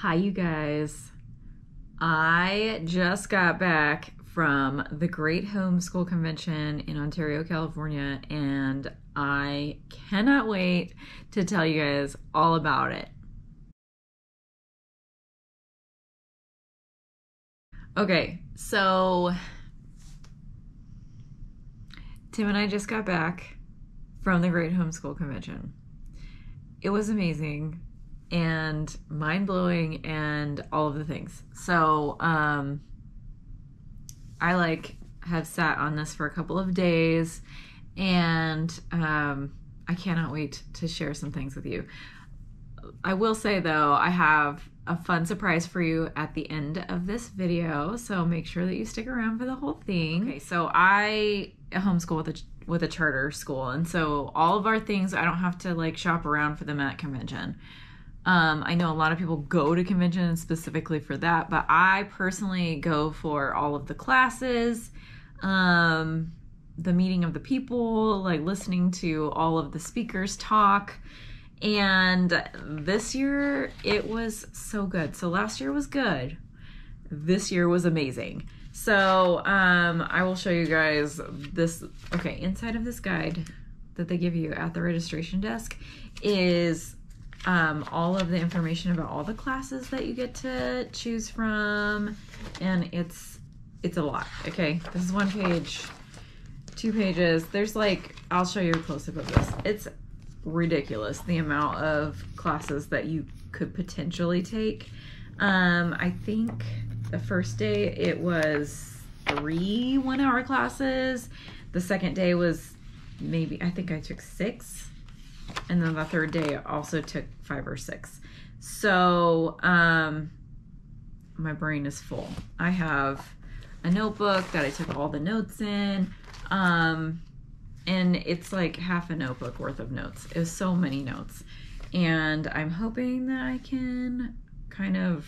Hi, you guys. I just got back from the Great Homeschool Convention in Ontario, California, and I cannot wait to tell you guys all about it. Okay, so Tim and I just got back from the Great Homeschool Convention. It was amazing and mind-blowing and all of the things. So I have sat on this for a couple of days, and I cannot wait to share some things with you. I will say though, I have a fun surprise for you at the end of this video, so make sure that you stick around for the whole thing. Okay, so I homeschool with a charter school, and so all of our things, I don't have to shop around for them at convention. I know a lot of people go to convention specifically for that, but I personally go for all of the classes, the meeting of the people, listening to all of the speakers talk. And this year it was so good. So last year was good. This year was amazing. So I will show you guys this. Okay, inside of this guide that they give you at the registration desk is all of the information about all the classes that you get to choose from, and it's a lot. Okay, this is 1 page, 2 pages. There's I'll show you a close-up of this. It's ridiculous the amount of classes that you could potentially take. I think the first day it was 3 one-hour classes. The second day was I think I took 6. And then the third day I also took 5 or 6. So my brain is full. I have a notebook that I took all the notes in. And it's half a notebook worth of notes. It was so many notes. And I'm hoping that I can kind of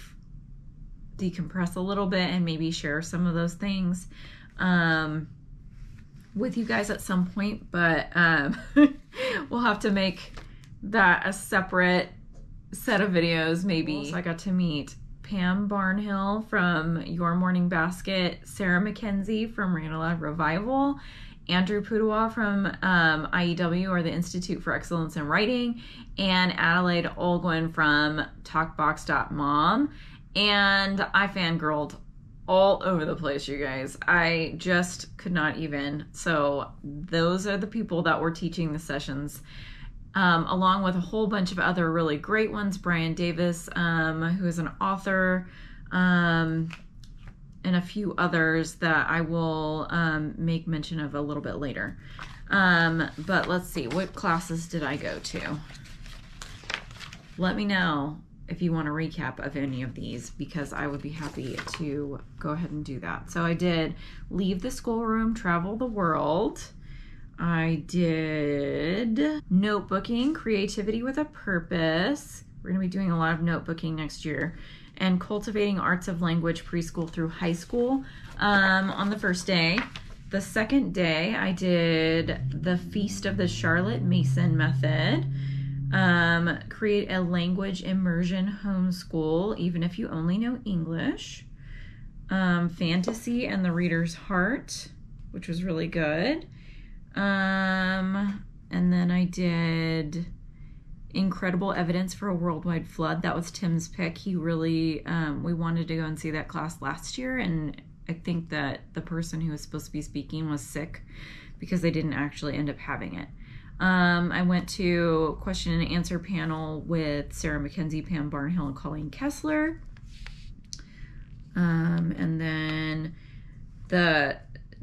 decompress a little bit and maybe share some of those things with you guys at some point, but we'll have to make that a separate set of videos maybe. So I got to meet Pam Barnhill from Your Morning Basket, Sarah McKenzie from Randall Revival, Andrew Pudawa from IEW, or the Institute for Excellence in Writing, and Adelaide Olguin from Talkbox.mom. And I fangirled all over the place, you guys. I just could not even. So those are the people that were teaching the sessions, along with a whole bunch of other really great ones. Brian Davis, who is an author, and a few others that I will make mention of a little bit later. But let's see, what classes did I go to? Let me know if you want a recap of any of these, because I would be happy to go ahead and do that. So I did Leave the Schoolroom, Travel the World. I did Notebooking, Creativity with a Purpose. We're going to be doing a lot of notebooking next year. And Cultivating Arts of Language, Preschool through High School on the first day. The second day, I did The Feast of the Charlotte Mason Method. Create a language immersion homeschool, even if you only know English. Fantasy and the Reader's Heart, which was really good. And then I did Incredible Evidence for a Worldwide Flood. That was Tim's pick. He really, we wanted to go and see that class last year, and I think that the person who was supposed to be speaking was sick because they didn't actually end up having it. I went to question and answer panel with Sarah McKenzie, Pam Barnhill, and Colleen Kessler. And then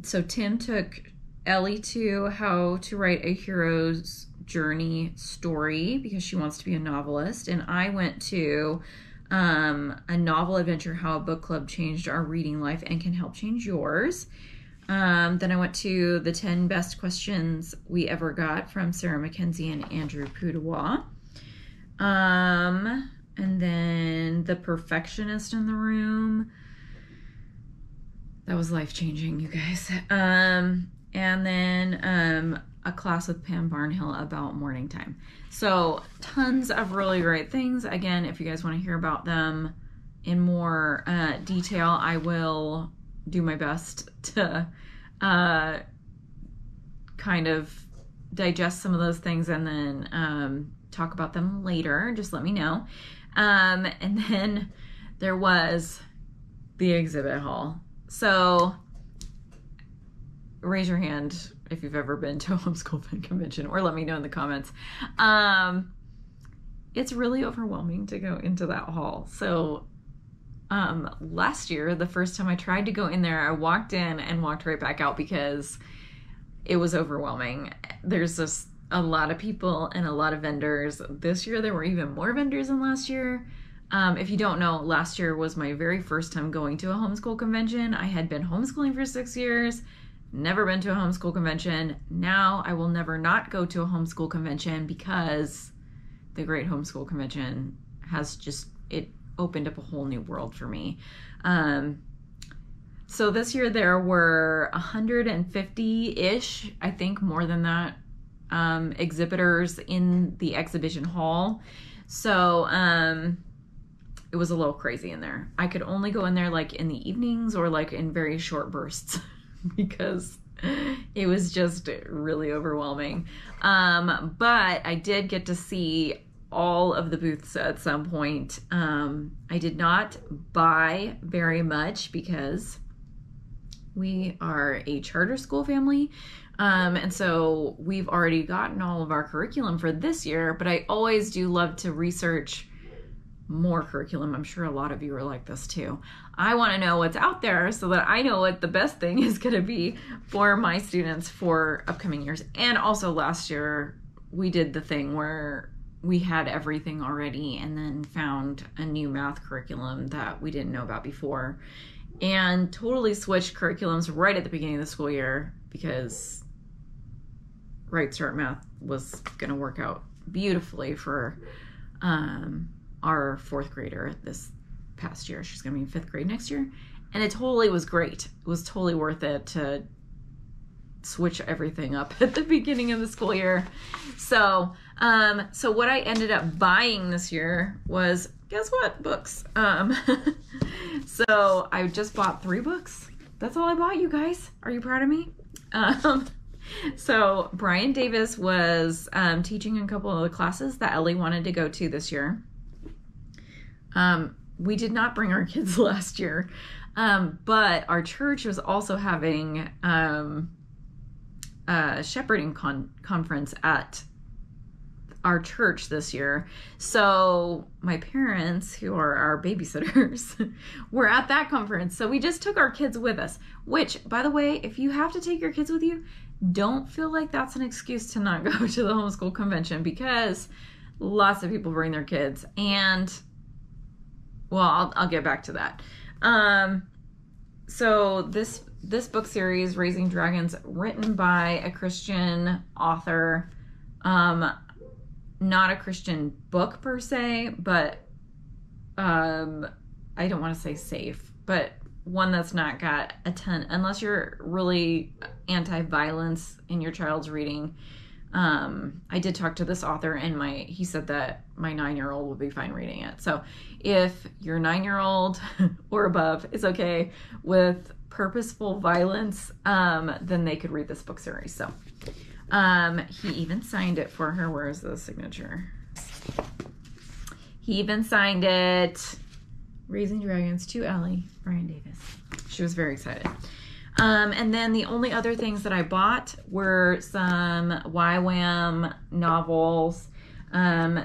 so Tim took Ellie to How to Write a Hero's Journey story because she wants to be a novelist, and I went to a novel adventure, How a Book Club Changed Our Reading Life and Can Help Change Yours. Then I went to the 10 Best Questions We Ever Got from Sarah McKenzie and Andrew Pudawa. And then The Perfectionist in the Room. That was life-changing, you guys. And then a class with Pam Barnhill about morning time. So tons of really great things. Again, if you guys want to hear about them in more detail, I will do my best to kind of digest some of those things and then talk about them later. Just let me know. And then there was the exhibit hall. So raise your hand if you've ever been to a homeschool convention, or let me know in the comments. It's really overwhelming to go into that hall. So last year, the first time I tried to go in there, I walked in and walked right back out because it was overwhelming. There's just a lot of people and a lot of vendors. This year, there were even more vendors than last year. If you don't know, last year was my very first time going to a homeschool convention. I had been homeschooling for 6 years, never been to a homeschool convention. Now I will never not go to a homeschool convention because the Great Homeschool Convention has just, it opened up a whole new world for me. So this year there were 150-ish, I think more than that, exhibitors in the exhibition hall. So it was a little crazy in there. I could only go in there like in the evenings or like in very short bursts because it was just really overwhelming. But I did get to see all of the booths at some point. I did not buy very much because we are a charter school family. And so we've already gotten all of our curriculum for this year, but I always do love to research more curriculum. I'm sure a lot of you are like this too. I want to know what's out there so that I know what the best thing is going to be for my students for upcoming years. And also last year we did the thing where we had everything already and then found a new math curriculum that we didn't know about before and totally switched curriculums right at the beginning of the school year because Right Start Math was going to work out beautifully for our fourth grader this past year. She's going to be in fifth grade next year. And it totally was great. It was totally worth it to switch everything up at the beginning of the school year. So what I ended up buying this year was, guess what? Books. So I just bought 3 books. That's all I bought, you guys. Are you proud of me? So Brian Davis was teaching a couple of the classes that Ellie wanted to go to this year. We did not bring our kids last year, but our church was also having a shepherding conference at our church this year. So my parents, who are our babysitters, were at that conference. So we just took our kids with us, which, by the way, if you have to take your kids with you, don't feel like that's an excuse to not go to the homeschool convention because lots of people bring their kids. And well, I'll get back to that. So this book series, Raising Dragons, written by a Christian author, not a Christian book per se, but I don't want to say safe, but one that's not got a ton, unless you're really anti-violence in your child's reading. I did talk to this author and he said that my 9-year-old will be fine reading it. So if your 9-year-old or above is okay with purposeful violence, then they could read this book series. So he even signed it for her. Where is the signature? He even signed it. Raising Dragons to Ellie, Brian Davis. She was very excited. And then the only other things that I bought were some YWAM novels.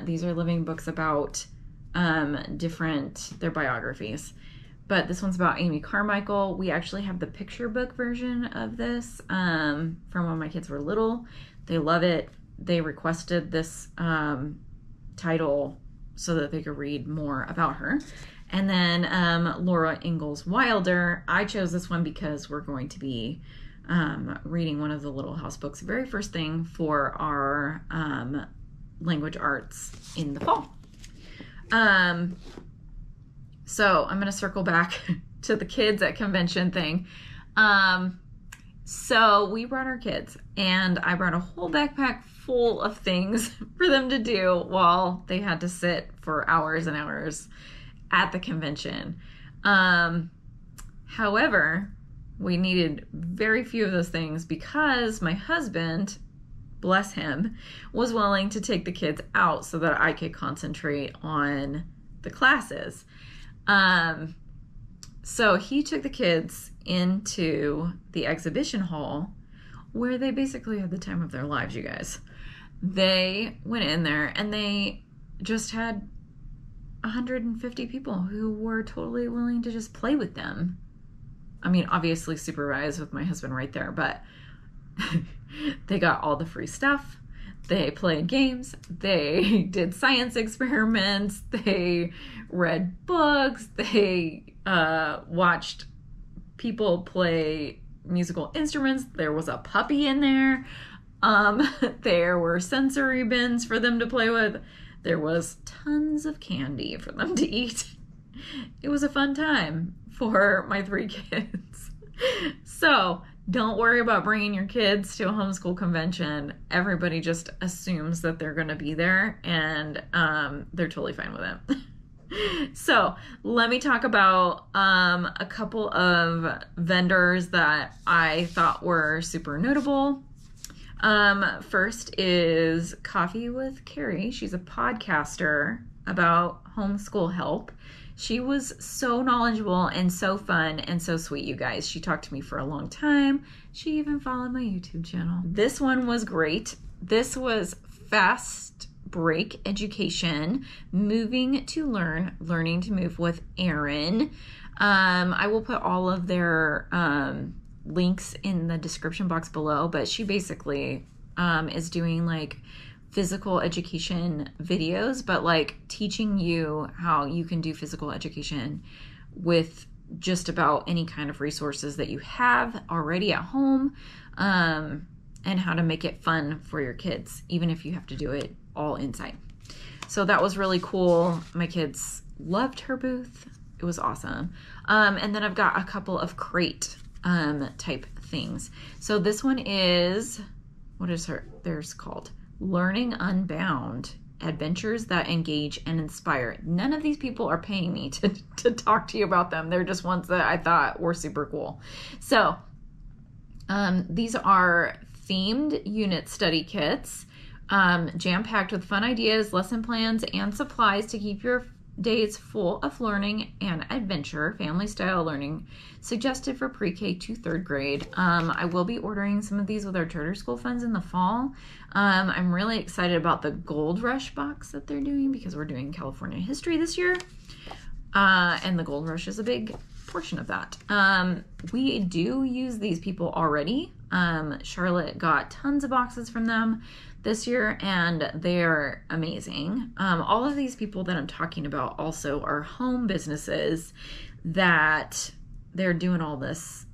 These are living books about their biographies. But this one's about Amy Carmichael. We actually have the picture book version of this from when my kids were little. They love it. They requested this title so that they could read more about her. And then Laura Ingalls Wilder. I chose this one because we're going to be reading one of the Little House books, very first thing for our language arts in the fall. So I'm going to circle back to the kids at convention thing. So we brought our kids, and I brought a whole backpack full of things for them to do while they had to sit for hours and hours at the convention. However, we needed very few of those things because my husband, bless him, was willing to take the kids out so that I could concentrate on the classes. So he took the kids into the exhibition hall where they basically had the time of their lives, you guys. They went in there and they just had 150 people who were totally willing to just play with them. I mean, obviously supervised with my husband right there, but they got all the free stuff. They played games. They did science experiments. They read books. They watched people play musical instruments. There was a puppy in there. There were sensory bins for them to play with. There was tons of candy for them to eat. It was a fun time for my 3 kids. So don't worry about bringing your kids to a homeschool convention. Everybody just assumes that they're going to be there, and they're totally fine with it. So let me talk about a couple of vendors that I thought were super notable. First is Coffee with Carrie. She's a podcaster about homeschool help. She was so knowledgeable and so fun and so sweet, you guys. She talked to me for a long time. She even followed my YouTube channel. This one was great. This was Fast Break Education, Moving to Learn, Learning to Move with Erin. I will put all of their links in the description box below, but she basically is doing like physical education videos, but like teaching you how you can do physical education with just about any kind of resources that you have already at home, and how to make it fun for your kids, even if you have to do it all inside. So that was really cool. My kids loved her booth. It was awesome. And then I've got a couple of crate type things. So this one is, what is theirs called? Learning Unbound, Adventures that Engage and Inspire. None of these people are paying me to talk to you about them. They're just ones that I thought were super cool. So these are themed unit study kits, jam-packed with fun ideas, lesson plans, and supplies to keep your days full of learning and adventure, family style learning, suggested for pre-K to 3rd grade. I will be ordering some of these with our charter school funds in the fall. I'm really excited about the Gold Rush box that they're doing because we're doing California history this year. And the Gold Rush is a big portion of that. We do use these people already. Charlotte got tons of boxes from them this year, and they're amazing. All of these people that I'm talking about also are home businesses that they're doing all this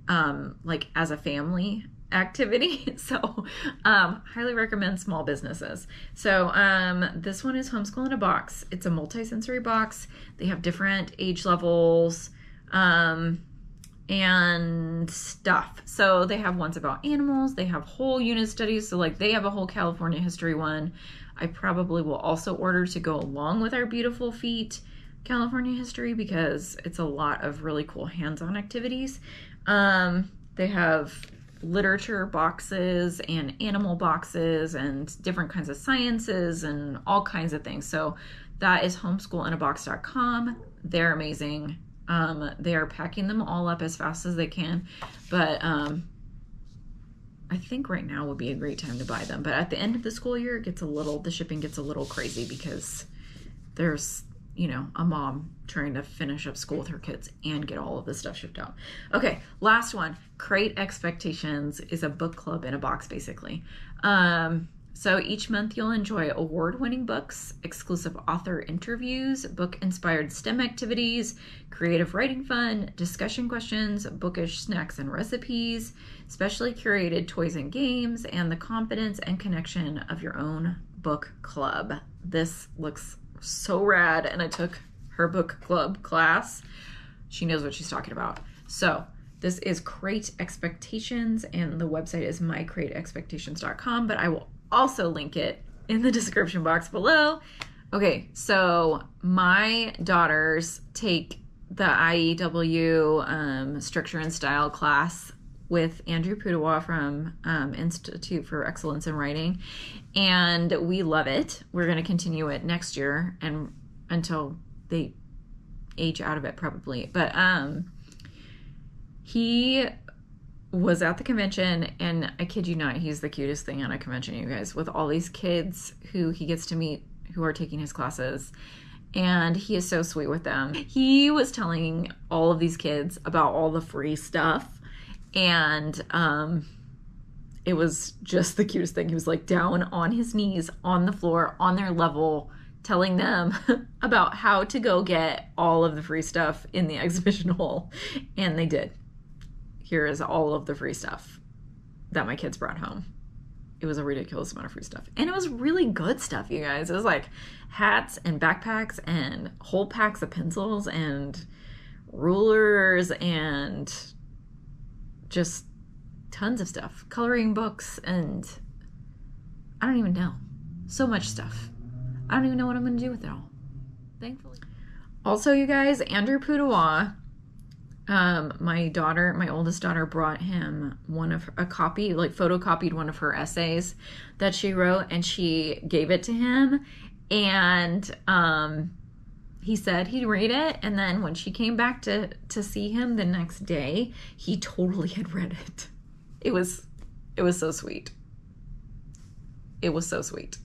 like as a family activity. So highly recommend small businesses. So this one is Homeschool in a Box. It's a multi-sensory box. They have different age levels and stuff. So they have ones about animals. They have whole unit studies. So like they have a whole California history one. I probably will also order to go along with our Beautiful Feet California history because it's a lot of really cool hands-on activities. They have literature boxes and animal boxes and different kinds of sciences and all kinds of things. So that is homeschoolmamaatheart.com. They're amazing. They are packing them all up as fast as they can, but I think right now would be a great time to buy them. But at the end of the school year, it gets the shipping gets a little crazy because there's, a mom trying to finish up school with her kids and get all of this stuff shipped out. Okay, last one. Crate Expectations is a book club in a box, basically. So each month you'll enjoy award-winning books, exclusive author interviews, book-inspired STEM activities, creative writing fun, discussion questions, bookish snacks and recipes, specially curated toys and games, and the confidence and connection of your own book club. This looks so rad, and I took her book club class. She knows what she's talking about. So This is Create Expectations, and the website is mycreateexpectations.com, but I will also link it in the description box below. Okay, so my daughters take the IEW Structure and Style class with Andrew Pudawa from Institute for Excellence in Writing, and we love it. We're going to continue it next year and until they age out of it probably. But he was at the convention, and I kid you not, he's the cutest thing at a convention, you guys, with all these kids who he gets to meet who are taking his classes. And he is so sweet with them. He was telling all of these kids about all the free stuff. And it was just the cutest thing. He was like down on his knees on the floor on their level, telling them about how to go get all of the free stuff in the exhibition hall. And they did. Here is all of the free stuff that my kids brought home. It was a ridiculous amount of free stuff. And it was really good stuff, you guys. It was like hats and backpacks and whole packs of pencils and rulers and just tons of stuff. Coloring books and I don't even know. So much stuff. I don't even know what I'm going to do with it all. Thankfully. Also, you guys, Andrew Pudawa, my oldest daughter brought him photocopied one of her essays that she wrote, and she gave it to him. And he said he'd read it, and then when she came back to see him the next day, he totally had read it. It was so sweet. It was so sweet.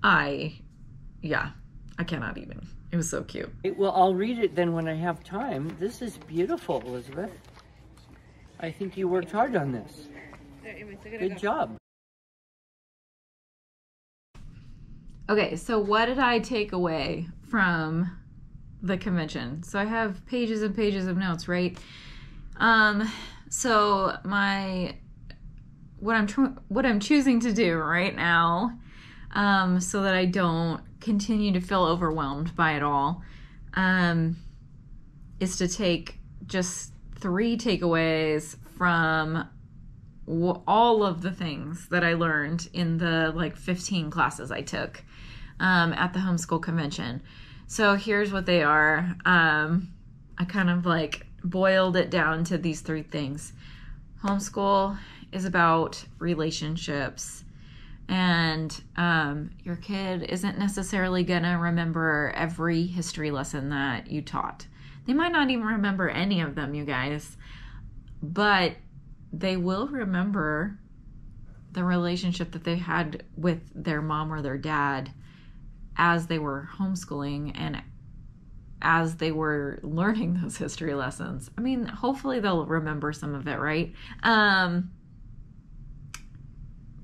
I cannot even. It was so cute. Well, I'll read it then when I have time. This is beautiful, Elizabeth. I think you worked hard on this. Good job. Okay, so what did I take away from the convention? So I have pages and pages of notes, right? So what I'm choosing to do right now, so that I don't continue to feel overwhelmed by it all, is to take just 3 takeaways from all of the things that I learned in the 15 classes I took at the homeschool convention. So here's what they are. I kind of boiled it down to these 3 things. Homeschool is about relationships, and your kid isn't necessarily gonna remember every history lesson that you taught. They might not even remember any of them, you guys, but they will remember the relationship that they had with their mom or their dad as they were homeschooling and as they were learning those history lessons. I mean, hopefully they'll remember some of it, right?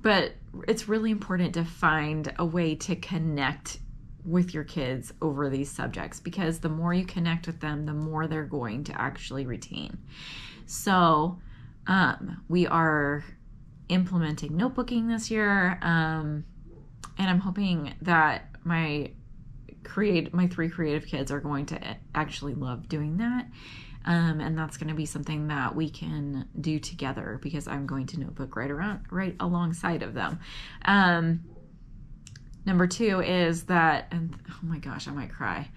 But it's really important to find a way to connect with your kids over these subjects, because the more you connect with them, the more they're going to actually retain. So we are implementing notebooking this year, and I'm hoping that my 3 creative kids are going to actually love doing that. And that's going to be something that we can do together, because I'm going to notebook right alongside of them. Number 2 is that, and oh my gosh, I might cry.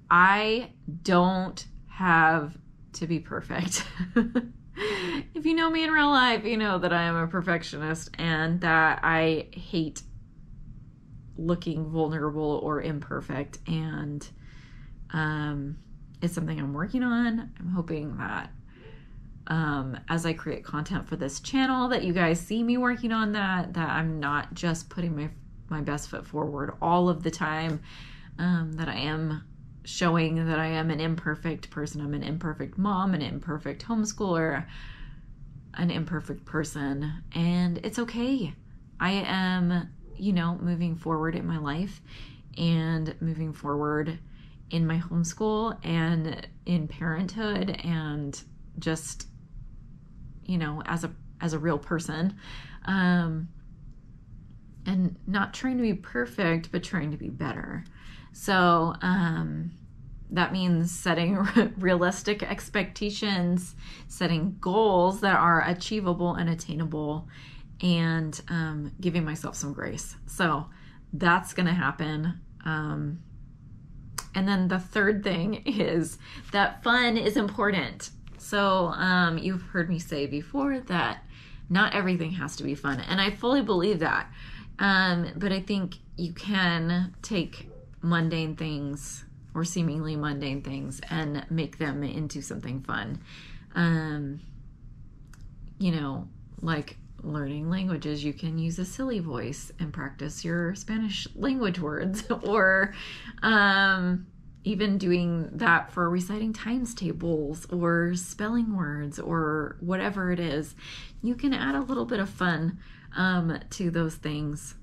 I don't have to be perfect. If you know me in real life, you know that I am a perfectionist and that I hate looking vulnerable or imperfect. And it's something I'm working on. I'm hoping that as I create content for this channel, that you guys see me working on that I'm not just putting my best foot forward all of the time, that I am showing that I am an imperfect person. I'm an imperfect mom, an imperfect homeschooler, an imperfect person, and it's okay. I am, moving forward in my life and moving forward in my homeschool and in parenthood, and just, as a real person, and not trying to be perfect, but trying to be better. So that means setting realistic expectations, setting goals that are achievable and attainable, and giving myself some grace. So that's going to happen. And then the third thing is that fun is important. So you've heard me say before that not everything has to be fun, and I fully believe that. But I think you can take mundane things or seemingly mundane things and make them into something fun. You know, like learning languages, you can use a silly voice and practice your Spanish language words, or even doing that for reciting times tables or spelling words or whatever it is. You can add a little bit of fun to those things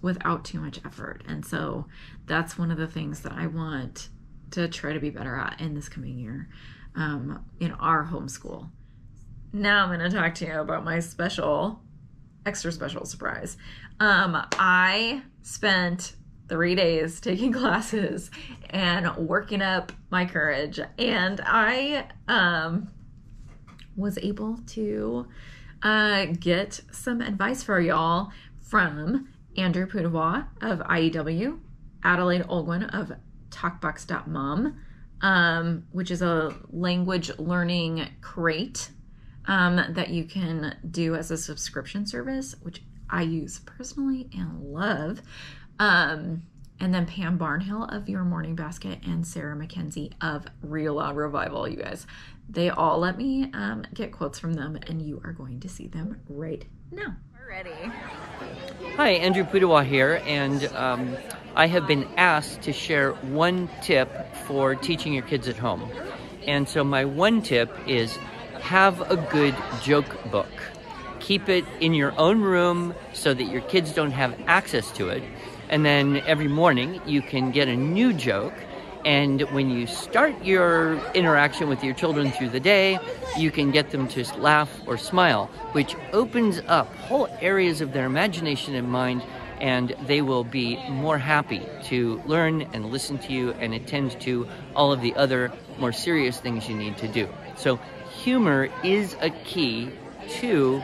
without too much effort. And so that's one of the things that I want to try to be better at in this coming year in our homeschool. Now I'm going to talk to you about my extra special surprise. I spent 3 days taking classes and working up my courage, and I was able to get some advice for y'all from Andrew Pudawa of IEW, Adelaide Olguin of Talkbox.mom, which is a language learning crate that you can do as a subscription service, which I use personally and love. And then Pam Barnhill of Your Morning Basket and Sarah McKenzie of Real Loud Revival, you guys. They all let me get quotes from them, and you are going to see them right now. We're ready. Hi, Andrew Pudawa here, and I have been asked to share one tip for teaching your kids at home. And so my one tip is have a good joke book. Keep it in your own room so that your kids don't have access to it. And then every morning you can get a new joke. And when you start your interaction with your children through the day, you can get them to laugh or smile, which opens up whole areas of their imagination and mind, and they will be more happy to learn and listen to you and attend to all of the other more serious things you need to do. So humor is a key to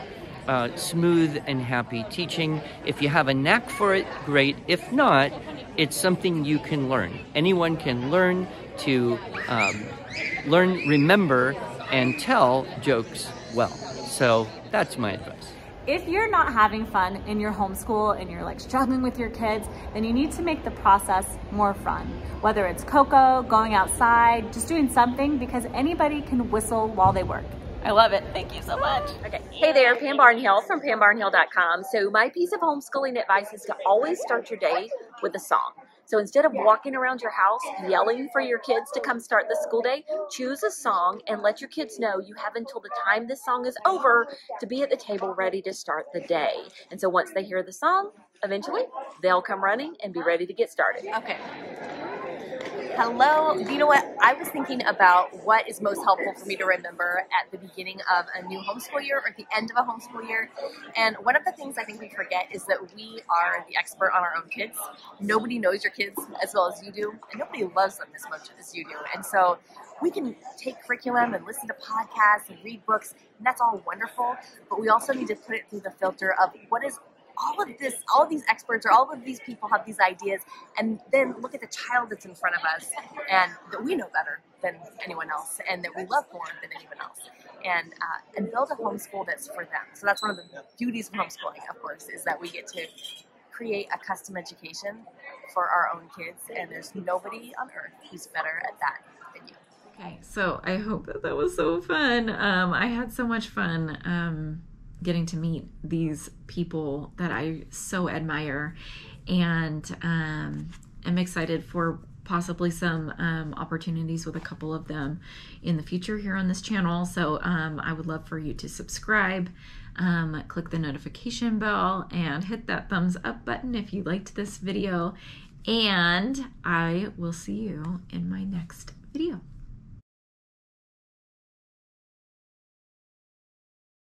smooth and happy teaching. If you have a knack for it, great. If not, it's something you can learn. Anyone can learn to remember, and tell jokes well. So that's my advice. If you're not having fun in your homeschool and you're like struggling with your kids, then you need to make the process more fun. Whether it's cocoa, going outside, just doing something, because anybody can whistle while they work. I love it. Thank you so much. Okay. Hey there, Pam Barnhill from PamBarnhill.com. So my piece of homeschooling advice is to always start your day with a song. So instead of walking around your house yelling for your kids to come start the school day, choose a song and let your kids know you have until the time this song is over to be at the table ready to start the day. And so once they hear the song, eventually they'll come running and be ready to get started. Okay. Hello. You know what? I was thinking about what is most helpful for me to remember at the beginning of a new homeschool year or at the end of a homeschool year. And one of the things I think we forget is that we are the expert on our own kids. Nobody knows your kids as well as you do, and nobody loves them as much as you do. And so we can take curriculum and listen to podcasts and read books, and that's all wonderful. But we also need to put it through the filter of what is all of these experts or all of these people have these ideas, and then look at the child that's in front of us and that we know better than anyone else and that we love more than anyone else, and build a homeschool that's for them. So that's one of the beauties of homeschooling, of course, is that we get to create a custom education for our own kids, and there's nobody on earth who's better at that than you. Okay, so I hope that was so fun. I had so much fun getting to meet these people that I so admire, and I'm excited for possibly some opportunities with a couple of them in the future here on this channel. So I would love for you to subscribe, click the notification bell, and hit that thumbs up button if you liked this video, and I will see you in my next video.